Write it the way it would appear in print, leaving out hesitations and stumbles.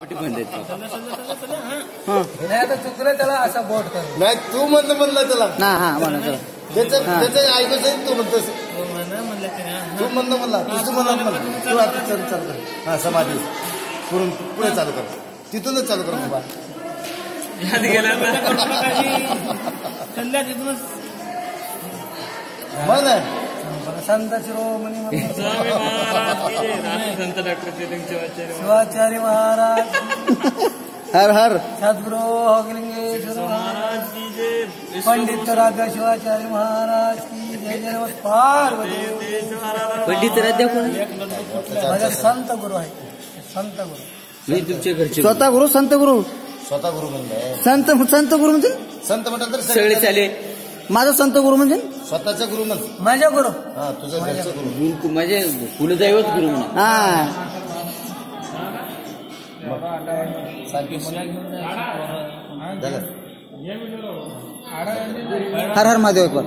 नाही आता चुकलं त्याला असा बोट कर. नाही तू म्हणलं त्याला ना हा म्हणा त्याचं ऐकायचं तू म्हणतोस तू म्हणला तुझं म्हणलं तू आता चालू कर. हा समाधी पुढे चालू कर तिथूनच चालू कर बाबा. मग संत शिरोमणी संत डॉक्टर शिवाचार्य महाराज हर हर सद्गुरु होगलिंगेश्वर महाराज पंडित राजा शिवाचार्य महाराज की जय जय. नमः पार्वती. पंडित राजा कोण? माझा संत गुरु आहे. संत गुरु मी तुमच्या घरचे स्वतः गुरु संत गुरु म्हणलं संत गुरु म्हणजे संत म्हटलं तर सगळे चाले. माझा संत गुरु म्हणजे स्वतःचा गुरु म्हण. माझ्या गुरु हा तुझं घरचं गुरु म्हणजे कुलदैवत गुरु म्हणा. हा हर हर महादेव.